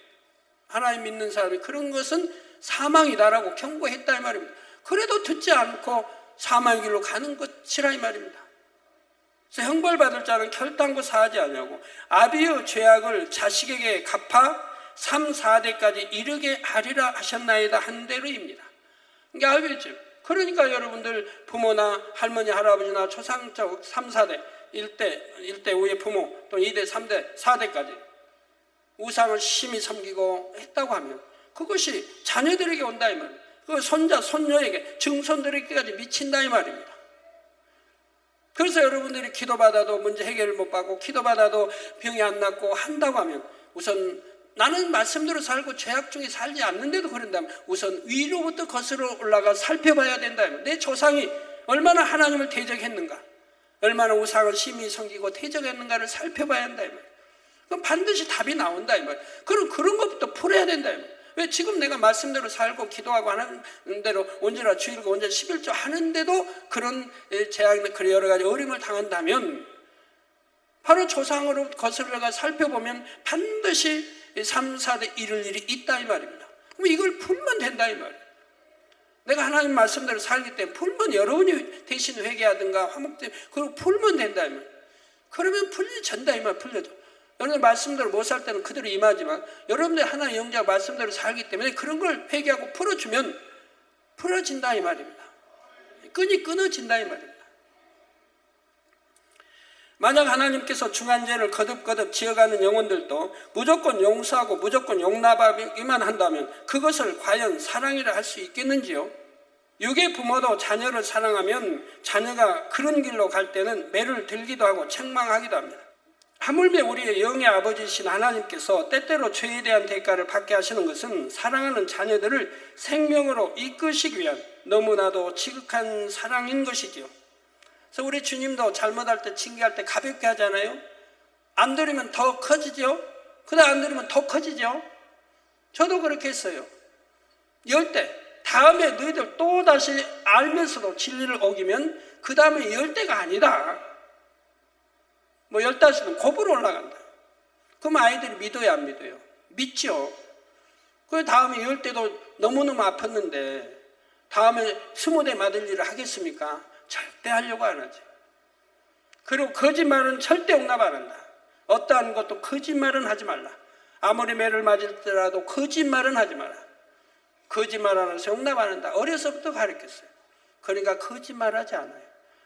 하나님 믿는 사람이 그런 것은 사망이다라고 경고했다 이 말입니다. 그래도 듣지 않고 사망의 길로 가는 것이라 이 말입니다. 그래서 형벌받을 자는 결단코 사하지 아니하고 아비의 죄악을 자식에게 갚아 3, 4대까지 이르게 하리라 하셨나이다 한 대로입니다. 이게 아비의 죄. 그러니까 여러분들 부모나 할머니, 할아버지나 초상적 3, 4대 1대 후의 부모 또 2대, 3대, 4대까지 우상을 심히 섬기고 했다고 하면 그것이 자녀들에게 온다 이 말입니다. 그 손자, 손녀에게, 증손들에게까지 미친다 이 말입니다. 그래서 여러분들이 기도받아도 문제 해결을 못 받고 기도받아도 병이 안 낫고 한다고 하면 우선 나는 말씀대로 살고 죄악 중에 살지 않는데도 그런다면 우선 위로부터 거슬러 올라가 살펴봐야 된다. 내 조상이 얼마나 하나님을 대적했는가, 얼마나 우상을 심히 섬기고 대적했는가를 살펴봐야 한다. 그럼 반드시 답이 나온다. 그럼 그런 것부터 풀어야 된다. 왜 지금 내가 말씀대로 살고 기도하고 하는 대로 언제나 주일과 언제나 11조 하는데도 그런 재앙이나 그런 여러 가지 어려움을 당한다면 바로 조상으로 거슬러가 살펴보면 반드시 3, 4대 이룰 일이 있다 이 말입니다. 그럼 이걸 풀면 된다 이 말이에요. 내가 하나님 말씀대로 살기 때문에 풀면 여러분이 대신 회개하든가 화목되면 그걸 풀면 된다 이 말이에요. 그러면 풀려진다 이 말 풀려져. 여러분들 말씀대로 못 살 때는 그대로 임하지만 여러분들 하나의 영자가 말씀대로 살기 때문에 그런 걸 회개하고 풀어주면 풀어진다 이 말입니다. 끈이 끊어진다 이 말입니다. 만약 하나님께서 중한죄를 거듭거듭 지어가는 영혼들도 무조건 용서하고 무조건 용납하기만 한다면 그것을 과연 사랑이라 할 수 있겠는지요? 육의 부모도 자녀를 사랑하면 자녀가 그런 길로 갈 때는 매를 들기도 하고 책망하기도 합니다. 하물며 우리의 영의 아버지이신 하나님께서 때때로 죄에 대한 대가를 받게 하시는 것은 사랑하는 자녀들을 생명으로 이끄시기 위한 너무나도 지극한 사랑인 것이지요. 그래서 우리 주님도 잘못할 때 징계할 때 가볍게 하잖아요. 안 들으면 더 커지죠. 그다음 안 들으면 더 커지죠. 저도 그렇게 했어요. 10대 다음에 너희들 또 다시 알면서도 진리를 어기면 그 다음에 10대가 아니다. 뭐 15는 곱으로 올라간다. 그럼 아이들이 믿어야 안 믿어요? 믿죠. 그 다음에 10대도 너무너무 아팠는데 다음에 20대 맞을 일을 하겠습니까? 절대 하려고 안 하지. 그리고 거짓말은 절대 용납 안 한다. 어떠한 것도 거짓말은 하지 말라. 아무리 매를 맞을지라도 거짓말은 하지 마라. 거짓말 안 해서 용납 안 한다. 어려서부터 가르쳤어요. 그러니까 거짓말하지 않아요.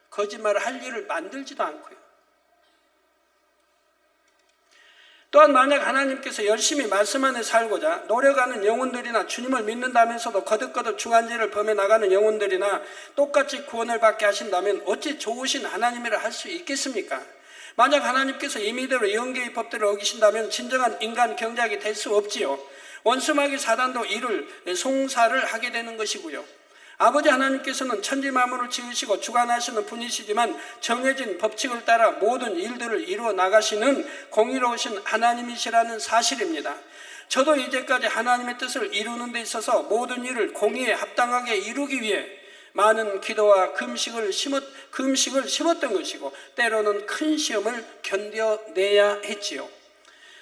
거짓말을 할 일을 만들지도 않고요. 또한 만약 하나님께서 열심히 말씀 안에 살고자 노력하는 영혼들이나 주님을 믿는다면서도 거듭거듭 중한죄를 범해 나가는 영혼들이나 똑같이 구원을 받게 하신다면 어찌 좋으신 하나님이라 할 수 있겠습니까? 만약 하나님께서 임의대로 영계의 법들을 어기신다면 진정한 인간 경작이 될 수 없지요. 원수마귀 사단도 이를 송사를 하게 되는 것이고요. 아버지 하나님께서는 천지 만물을 지으시고 주관하시는 분이시지만 정해진 법칙을 따라 모든 일들을 이루어 나가시는 공의로우신 하나님이시라는 사실입니다. 저도 이제까지 하나님의 뜻을 이루는 데 있어서 모든 일을 공의에 합당하게 이루기 위해 많은 기도와 금식을 심었던 것이고 때로는 큰 시험을 견뎌내야 했지요.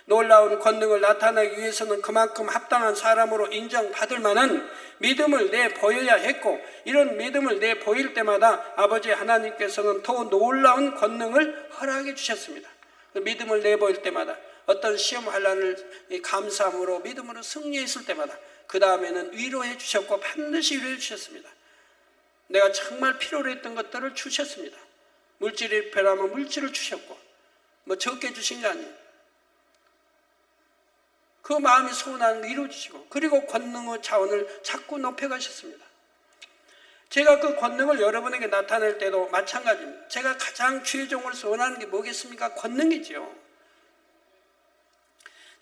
놀라운 권능을 나타내기 위해서는 그만큼 합당한 사람으로 인정받을 만한 믿음을 내보여야 했고 이런 믿음을 내보일 때마다 아버지 하나님께서는 더 놀라운 권능을 허락해 주셨습니다. 그 믿음을 내보일 때마다 어떤 시험 환난을 감사함으로 믿음으로 승리했을 때마다 그 다음에는 위로해 주셨고 반드시 위로해 주셨습니다. 내가 정말 필요로 했던 것들을 주셨습니다. 물질이 필요하면 물질을 주셨고 뭐 적게 주신 게 아니에요. 그 마음이 소원하는 걸 이루어주시고 그리고 권능의 차원을 자꾸 높여가셨습니다. 제가 그 권능을 여러분에게 나타낼 때도 마찬가지입니다. 제가 가장 주의 종으로서 원하는 게 뭐겠습니까? 권능이지요.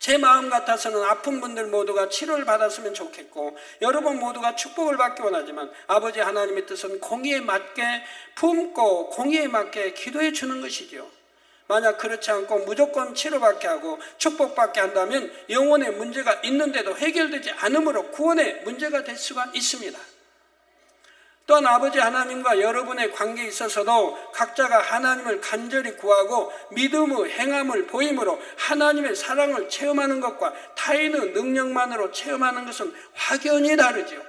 제 마음 같아서는 아픈 분들 모두가 치료를 받았으면 좋겠고 여러분 모두가 축복을 받기 원하지만 아버지 하나님의 뜻은 공의에 맞게 품고 공의에 맞게 기도해 주는 것이죠. 만약 그렇지 않고 무조건 치료받게 하고 축복받게 한다면 영혼의 문제가 있는데도 해결되지 않으므로 구원의 문제가 될 수가 있습니다. 또한 아버지 하나님과 여러분의 관계에 있어서도 각자가 하나님을 간절히 구하고 믿음의 행함을 보임으로 하나님의 사랑을 체험하는 것과 타인의 능력만으로 체험하는 것은 확연히 다르지요.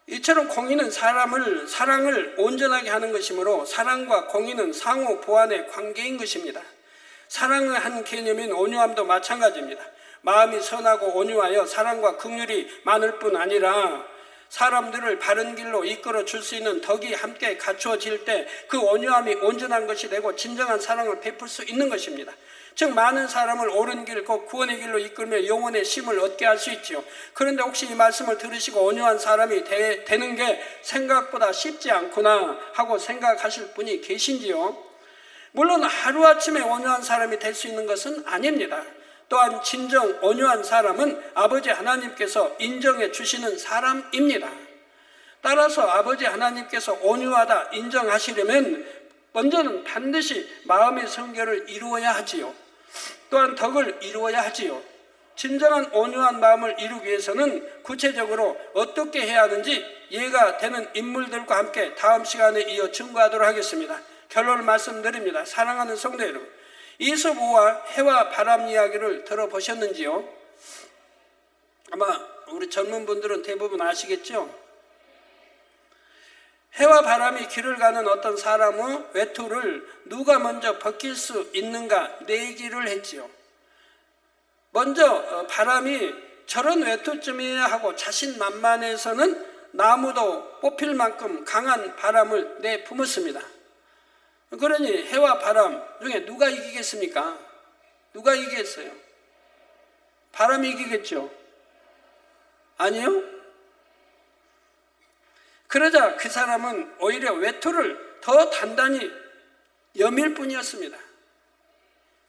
이처럼 공의는 사랑을 온전하게 하는 것이므로 사랑과 공의는 상호 보완의 관계인 것입니다. 사랑의 한 개념인 온유함도 마찬가지입니다. 마음이 선하고 온유하여 사랑과 긍휼이 많을 뿐 아니라 사람들을 바른 길로 이끌어 줄 수 있는 덕이 함께 갖추어질 때 그 온유함이 온전한 것이 되고 진정한 사랑을 베풀 수 있는 것입니다. 즉 많은 사람을 옳은 길, 곧 구원의 길로 이끌며 영혼의 쉼을 얻게 할 수 있지요. 그런데 혹시 이 말씀을 들으시고 온유한 사람이 되는 게 생각보다 쉽지 않구나 하고 생각하실 분이 계신지요? 물론 하루아침에 온유한 사람이 될 수 있는 것은 아닙니다. 또한 진정 온유한 사람은 아버지 하나님께서 인정해 주시는 사람입니다. 따라서 아버지 하나님께서 온유하다 인정하시려면 먼저는 반드시 마음의 성결을 이루어야 하지요. 또한 덕을 이루어야 하지요. 진정한 온유한 마음을 이루기 위해서는 구체적으로 어떻게 해야 하는지 이해가 되는 인물들과 함께 다음 시간에 이어 증거하도록 하겠습니다. 결론을 말씀드립니다. 사랑하는 성도 여러분, 이솝우와 해와 바람 이야기를 들어보셨는지요? 아마 우리 젊은 분들은 대부분 아시겠죠? 해와 바람이 길을 가는 어떤 사람의 외투를 누가 먼저 벗길 수 있는가 내기를 했지요. 먼저 바람이 저런 외투쯤이야 하고 자신만만해서는 나무도 뽑힐 만큼 강한 바람을 내뿜었습니다. 그러니 해와 바람 중에 누가 이기겠습니까? 누가 이기겠어요? 바람이 이기겠죠? 아니요? 그러자 그 사람은 오히려 외투를 더 단단히 여밀 뿐이었습니다.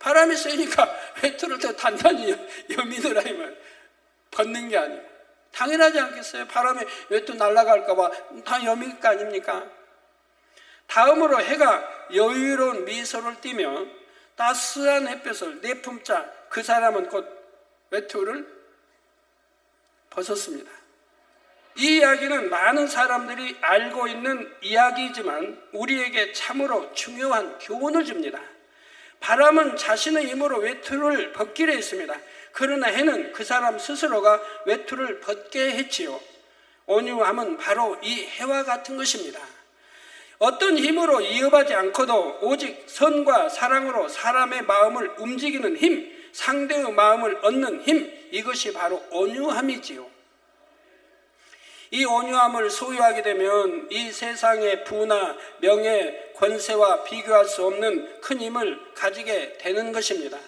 바람이 세니까 외투를 더 단단히 여미더라 이 말. 벗는 게 아니고. 당연하지 않겠어요? 바람에 외투 날아갈까 봐 다 여밀 거 아닙니까? 다음으로 해가 여유로운 미소를 띠며 따스한 햇볕을 내품자 그 사람은 곧 외투를 벗었습니다. 이 이야기는 많은 사람들이 알고 있는 이야기이지만 우리에게 참으로 중요한 교훈을 줍니다. 바람은 자신의 힘으로 외투를 벗기려 했습니다. 그러나 해는 그 사람 스스로가 외투를 벗게 했지요. 온유함은 바로 이 해와 같은 것입니다. 어떤 힘으로 이업하지 않고도 오직 선과 사랑으로 사람의 마음을 움직이는 힘, 상대의 마음을 얻는 힘, 이것이 바로 온유함이지요. 이 온유함을 소유하게 되면 이 세상의 부나 명예, 권세와 비교할 수 없는 큰 힘을 가지게 되는 것입니다.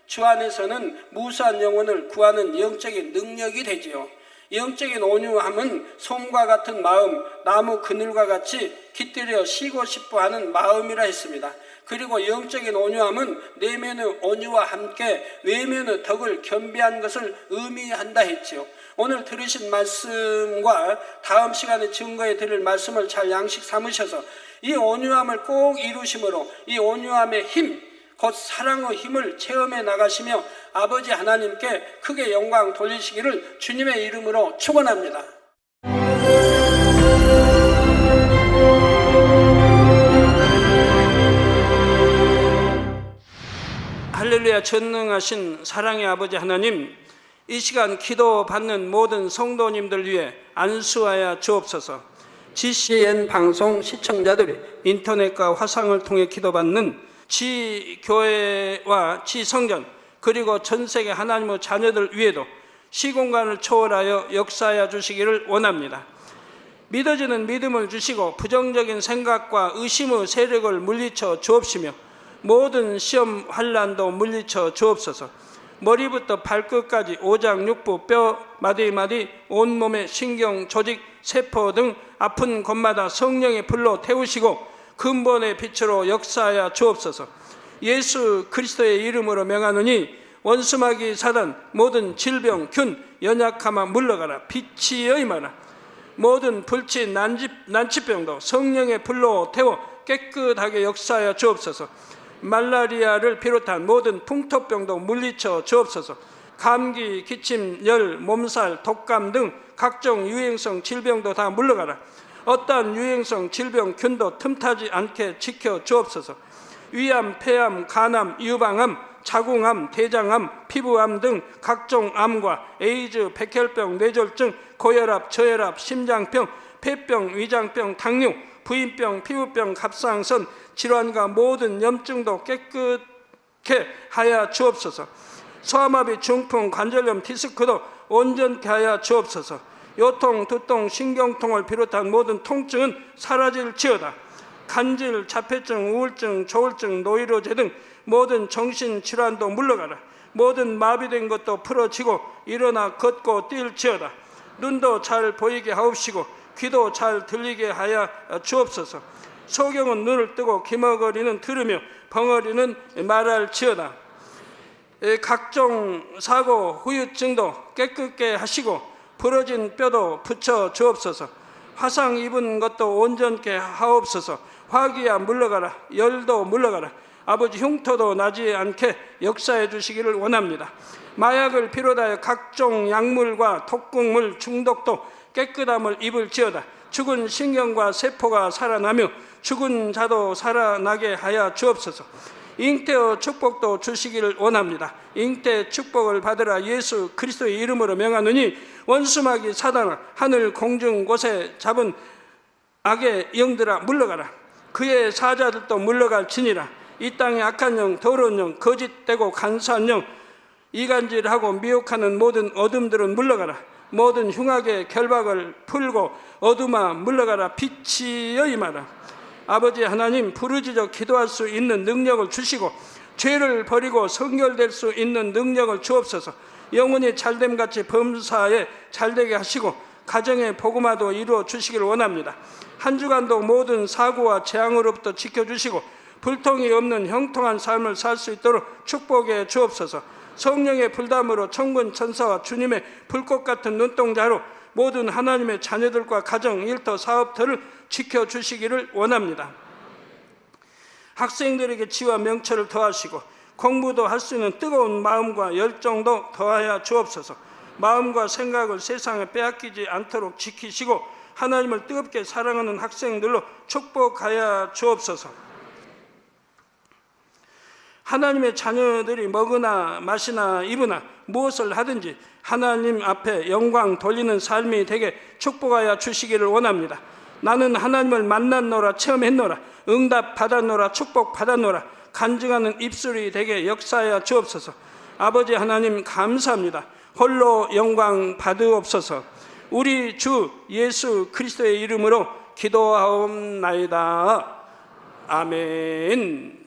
주 안에서는 무수한 영혼을 구하는 영적인 능력이 되지요. 영적인 온유함은 솜과 같은 마음, 나무 그늘과 같이 깃들여 쉬고 싶어 하는 마음이라 했습니다. 그리고 영적인 온유함은 내면의 온유와 함께 외면의 덕을 겸비한 것을 의미한다 했지요. 오늘 들으신 말씀과 다음 시간에 증거해 드릴 말씀을 잘 양식 삼으셔서 이 온유함을 꼭 이루심으로 이 온유함의 힘, 곧 사랑의 힘을 체험해 나가시며 아버지 하나님께 크게 영광 돌리시기를 주님의 이름으로 축원합니다. 할렐루야. 전능하신 사랑의 아버지 하나님, 이 시간 기도 받는 모든 성도님들 위해 안수하여 주옵소서. GCN 방송 시청자들이 인터넷과 화상을 통해 기도받는 지교회와 지성전 그리고 전세계 하나님의 자녀들 위에도 시공간을 초월하여 역사하여 주시기를 원합니다. 믿어지는 믿음을 주시고 부정적인 생각과 의심의 세력을 물리쳐 주옵시며 모든 시험 환난도 물리쳐 주옵소서. 머리부터 발끝까지 오장육부 뼈 마디마디 온몸의 신경 조직 세포 등 아픈 곳마다 성령의 불로 태우시고 근본의 빛으로 역사하여 주옵소서. 예수 그리스도의 이름으로 명하노니 원수마귀 사단 모든 질병 균 연약함아 물러가라. 빛이여 임하라. 모든 불치 난치병도 성령의 불로 태워 깨끗하게 역사하여 주옵소서. 말라리아를 비롯한 모든 풍토병도 물리쳐 주옵소서. 감기, 기침, 열, 몸살, 독감 등 각종 유행성 질병도 다 물러가라. 어떠한 유행성 질병 균도 틈타지 않게 지켜 주옵소서. 위암, 폐암, 간암, 유방암, 자궁암, 대장암, 피부암 등 각종 암과 에이즈, 백혈병, 뇌졸중, 고혈압, 저혈압, 심장병, 폐병, 위장병, 당뇨, 부인병, 피부병, 갑상선 질환과 모든 염증도 깨끗게 하여 주옵소서. 소아마비, 중풍, 관절염, 디스크도 온전케 하여 주옵소서. 요통, 두통, 신경통을 비롯한 모든 통증은 사라질지어다. 간질, 자폐증, 우울증, 조울증, 노이로제 등 모든 정신질환도 물러가라. 모든 마비된 것도 풀어지고 일어나 걷고 뛸지어다. 눈도 잘 보이게 하옵시고 귀도 잘 들리게 하여 주옵소서. 소경은 눈을 뜨고 기머거리는 들으며 벙어리는 말할지어다. 각종 사고, 후유증도 깨끗게 하시고 부러진 뼈도 붙여 주옵소서. 화상 입은 것도 온전케 하옵소서. 화기야 물러가라. 열도 물러가라. 아버지 흉터도 나지 않게 역사해 주시기를 원합니다. 마약을 비롯하여 각종 약물과 독극물 중독도 깨끗함을 입을지어다. 죽은 신경과 세포가 살아나며 죽은 자도 살아나게 하여 주옵소서. 잉태의 축복도 주시기를 원합니다. 잉태 축복을 받으라. 예수 그리스도의 이름으로 명하노니 원수마귀 사단아 하늘 공중 곳에 잡은 악의 영들아 물러가라. 그의 사자들도 물러갈지니라. 이 땅의 악한 영, 더러운 영, 거짓되고 간사한 영, 이간질하고 미혹하는 모든 어둠들은 물러가라. 모든 흉악의 결박을 풀고 어둠아 물러가라. 빛이여 임하라. 아버지 하나님, 부르짖어 기도할 수 있는 능력을 주시고 죄를 버리고 성결될 수 있는 능력을 주옵소서. 영혼이 잘됨같이 범사에 잘되게 하시고 가정의 복음화도 이루어 주시길 원합니다. 한 주간도 모든 사고와 재앙으로부터 지켜주시고 불통이 없는 형통한 삶을 살 수 있도록 축복해 주옵소서. 성령의 불담으로 천군 천사와 주님의 불꽃 같은 눈동자로 모든 하나님의 자녀들과 가정, 일터, 사업터를 지켜주시기를 원합니다. 학생들에게 지혜와 명철을 더하시고 공부도 할 수 있는 뜨거운 마음과 열정도 더하여 주옵소서. 마음과 생각을 세상에 빼앗기지 않도록 지키시고 하나님을 뜨겁게 사랑하는 학생들로 축복하여 주옵소서. 하나님의 자녀들이 먹으나 마시나 입으나 무엇을 하든지 하나님 앞에 영광 돌리는 삶이 되게 축복하여 주시기를 원합니다. 나는 하나님을 만났노라, 체험했노라, 응답 받았노라, 축복 받았노라, 간증하는 입술이 되게 역사하여 주옵소서. 아버지 하나님 감사합니다. 홀로 영광 받으옵소서. 우리 주 예수 그리스도의 이름으로 기도하옵나이다. 아멘.